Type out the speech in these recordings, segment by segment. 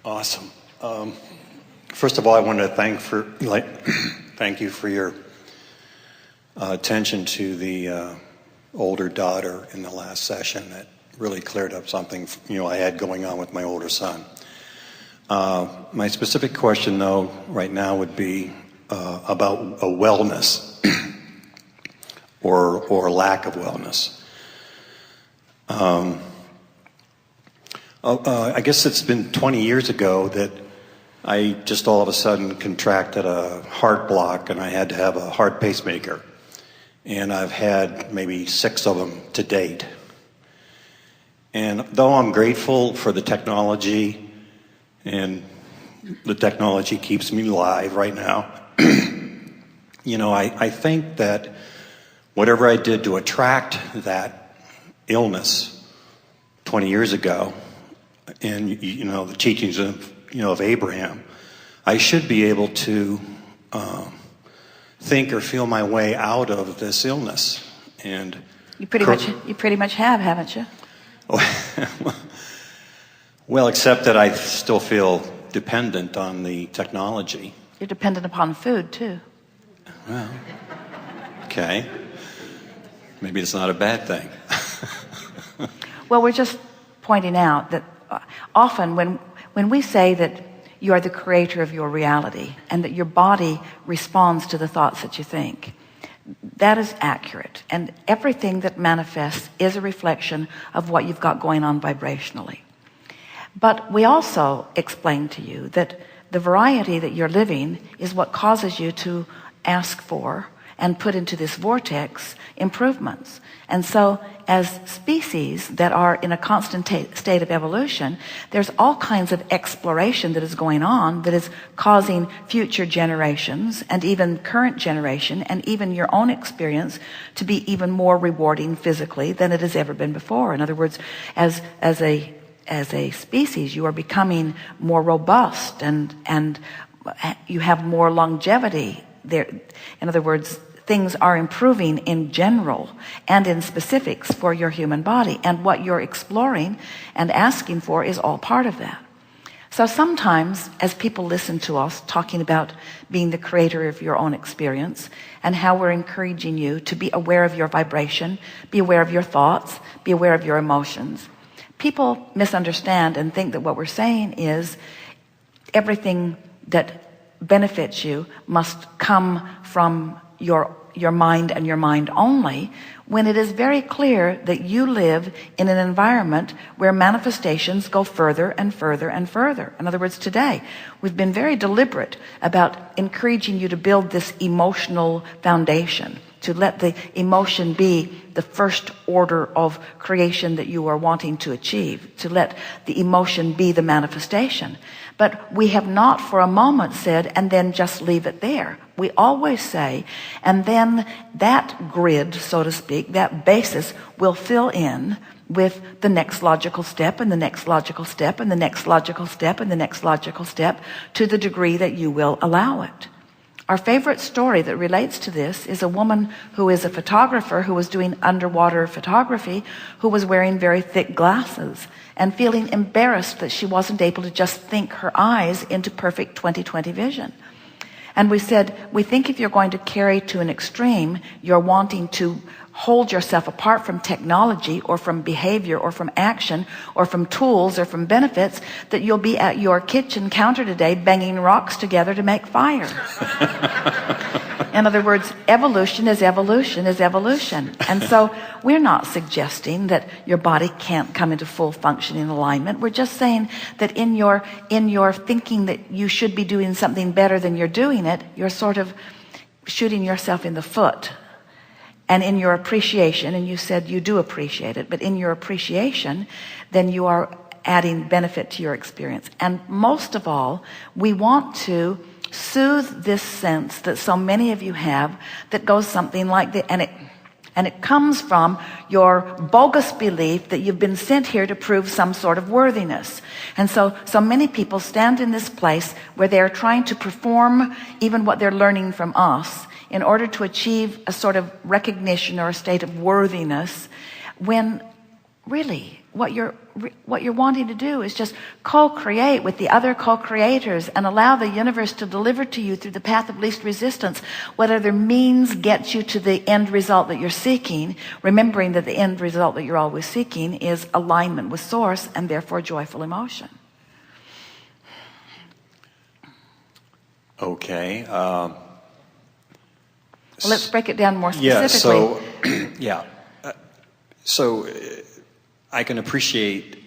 Awesome. First of all, I wanted to thank you for your attention to the older daughter in the last session. That really cleared up something I had going on with my older son. My specific question, though, right now would be about a wellness or lack of wellness. I guess it's been 20 years ago that I just all of a sudden contracted a heart block and I had to have a heart pacemaker. And I've had maybe 6 of them to date. And though I'm grateful for the technology, and the technology keeps me alive right now, I think that whatever I did to attract that illness 20 years ago, and the teachings of Abraham, I should be able to think or feel my way out of this illness. And you pretty much have, haven't you? Well, except that I still feel dependent on the technology. You're dependent upon food too. Well, okay. Maybe it's not a bad thing. Well, we're just pointing out that often when we say that you are the creator of your reality and that your body responds to the thoughts that you think, that is accurate. And everything that manifests is a reflection of what you've got going on vibrationally. But we also explain to you that the variety that you're living is what causes you to ask for and put into this vortex improvements. And so as species that are in a constant state of evolution, there's all kinds of exploration that is going on that is causing future generations and even current generation and even your own experience to be even more rewarding physically than it has ever been before. In other words, as a species, you are becoming more robust and you have more longevity there. In other words, things are improving in general and in specifics for your human body, and what you're exploring and asking for is all part of that. So sometimes as people listen to us talking about being the creator of your own experience and how we're encouraging you to be aware of your vibration, be aware of your thoughts, be aware of your emotions, people misunderstand and think that what we're saying is everything that benefits you must come from your mind and your mind only, when it is very clear that you live in an environment where manifestations go further and further and further. In other words, today we've been very deliberate about encouraging you to build this emotional foundation, to let the emotion be the first order of creation that you are wanting to achieve, to let the emotion be the manifestation. But we have not for a moment said, and then just leave it there. We always say, and then that grid, so to speak, that basis will fill in with the next logical step and the next logical step and the next logical step and the next logical step, to the degree that you will allow it. Our favorite story that relates to this is a woman who is a photographer who was doing underwater photography, who was wearing very thick glasses and feeling embarrassed that she wasn't able to just think her eyes into perfect 20/20 vision. And we said, we think if you're going to carry to an extreme, you're wanting to hold yourself apart from technology or from behavior or from action or from tools or from benefits, that you'll be at your kitchen counter today banging rocks together to make fire. In other words, evolution is evolution is evolution. And so we're not suggesting that your body can't come into full functioning alignment. We're just saying that in your thinking that you should be doing something better than you're doing it, you're sort of shooting yourself in the foot. And in your appreciation, and you said you do appreciate it, but in your appreciation, then you are adding benefit to your experience. And most of all, we want to soothe this sense that so many of you have that goes something like this, and it comes from your bogus belief that you've been sent here to prove some sort of worthiness. And so many people stand in this place where they're trying to perform even what they're learning from us in order to achieve a sort of recognition or a state of worthiness, when really what you're wanting to do is just co-create with the other co-creators and allow the universe to deliver to you through the path of least resistance whatever means gets you to the end result that you're seeking, remembering that the end result that you're always seeking is alignment with source and therefore joyful emotion. Okay. Well, let's break it down more specifically. So I can appreciate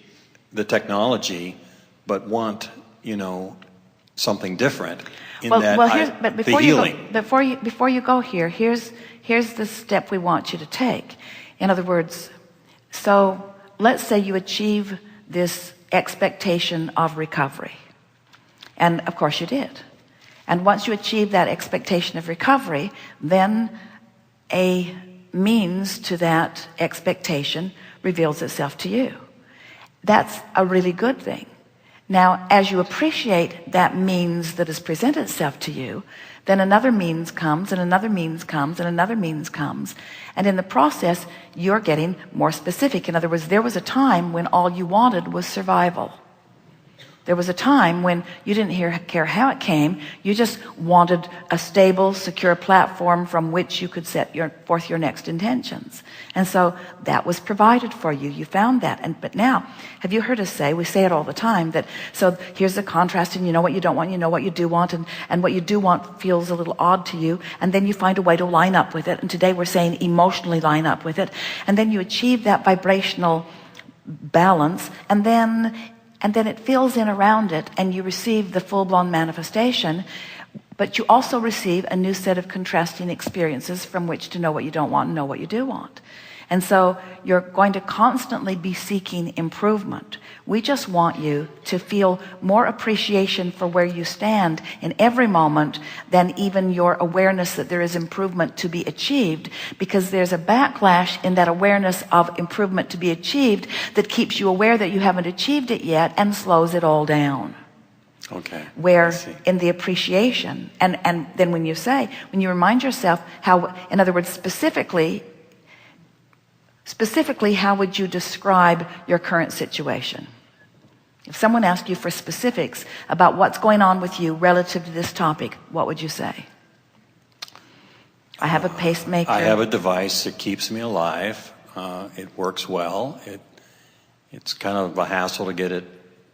the technology, but want, something different in the healing. Before you go here, here's the step we want you to take. In other words, so let's say you achieve this expectation of recovery. And of course you did. And once you achieve that expectation of recovery, then a means to that expectation reveals itself to you. That's a really good thing. Now, as you appreciate that means that has presented itself to you, then another means comes, and another means comes, and another means comes. And in the process, you're getting more specific. In other words, there was a time when all you wanted was survival. There was a time when you didn't care how it came. You just wanted a stable, secure platform from which you could set forth your next intentions. And so that was provided for you. You found that. But now, have you heard us say, we say it all the time, that so here's the contrast, and you know what you don't want, you know what you do want, and what you do want feels a little odd to you, and then you find a way to line up with it. And today we're saying emotionally line up with it. And then you achieve that vibrational balance, and then it fills in around it, and you receive the full-blown manifestation, but you also receive a new set of contrasting experiences from which to know what you don't want and know what you do want. And so you're going to constantly be seeking improvement. We just want you to feel more appreciation for where you stand in every moment than even your awareness that there is improvement to be achieved, because there's a backlash in that awareness of improvement to be achieved that keeps you aware that you haven't achieved it yet and slows it all down. Okay. Where in the appreciation, and then when you remind yourself how, in other words, specifically, how would you describe your current situation? If someone asked you for specifics about what's going on with you relative to this topic, what would you say? I have a pacemaker. I have a device that keeps me alive. It works well. It's kind of a hassle to get it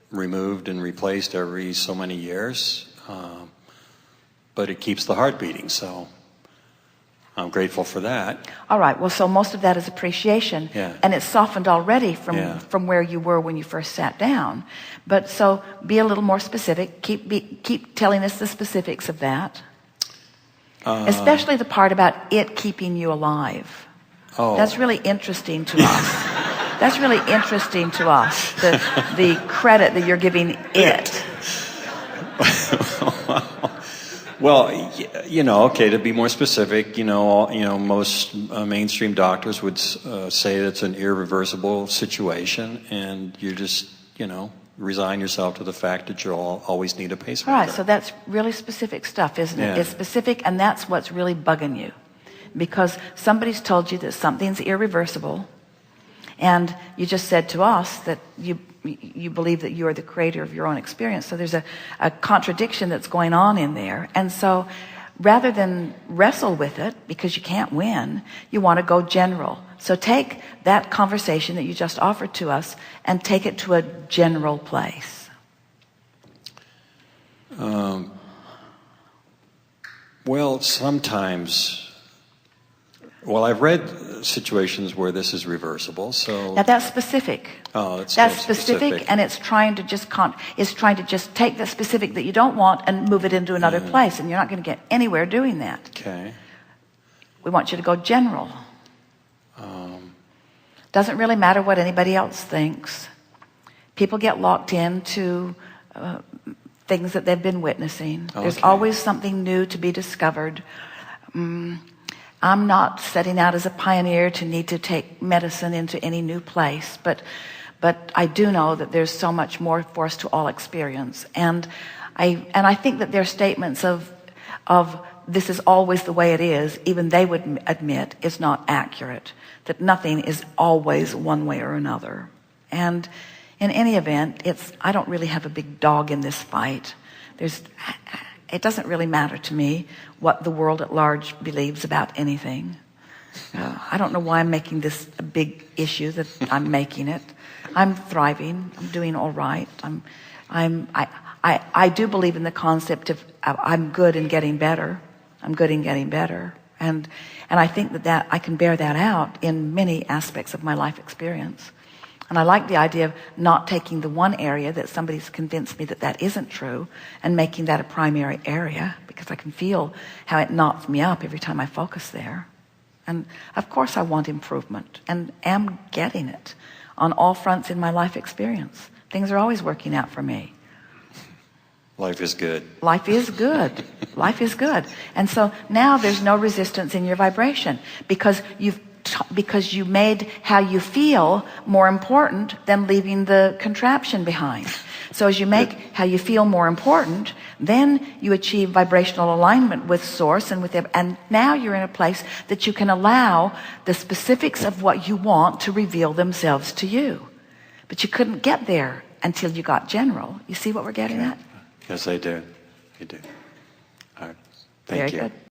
removed and replaced every so many years. But it keeps the heart beating, so I'm grateful for that. All right. Well, so most of that is appreciation. Yeah. And it's softened already from where you were when you first sat down. But so be a little more specific. Keep telling us the specifics of that. Especially the part about it keeping you alive. Oh. That's really interesting to us. That's really interesting to us. The credit that you're giving it. Well, okay, to be more specific, most mainstream doctors would say it's an irreversible situation, and you just, resign yourself to the fact that you'll always need a pacemaker. All right, so that's really specific stuff, isn't it? Yeah. It's specific, and that's what's really bugging you. Because somebody's told you that something's irreversible, and you just said to us that you believe that you are the creator of your own experience. So there's a contradiction that's going on in there. And so rather than wrestle with it, because you can't win, you want to go general. So take that conversation that you just offered to us and take it to a general place. Well, sometimes... Well, I've read situations where this is reversible, so... Now that's specific. Oh, that's specific, and it's trying to just take the specific that you don't want and move it into another place, and you're not going to get anywhere doing that. Okay. We want you to go general. Doesn't really matter what anybody else thinks. People get locked into things that they've been witnessing. Okay. There's always something new to be discovered. I'm not setting out as a pioneer to need to take medicine into any new place, but I do know that there's so much more for us to all experience. And I think that their statements of this is always the way it is, even they would admit is not accurate, that nothing is always one way or another. And in any event, I don't really have a big dog in this fight. It doesn't really matter to me what the world at large believes about anything. I don't know why I'm making this a big issue that I'm making it. I'm thriving. I'm doing all right. I do believe in the concept of I'm good and getting better. I'm good and getting better. And I think that I can bear that out in many aspects of my life experience. And I like the idea of not taking the one area that somebody's convinced me that isn't true and making that a primary area, because I can feel how it knocks me up every time I focus there. And of course I want improvement and am getting it on all fronts in my life experience. Things are always working out for me. Life is good. Life is good. Life is good. And so now there's no resistance in your vibration because you made how you feel more important than leaving the contraption behind. So as you make how you feel more important, then you achieve vibrational alignment with source and now you're in a place that you can allow the specifics of what you want to reveal themselves to you. But you couldn't get there until you got general. You see what we're getting at? Yes, I do. I do. All right. Thank you. Very good.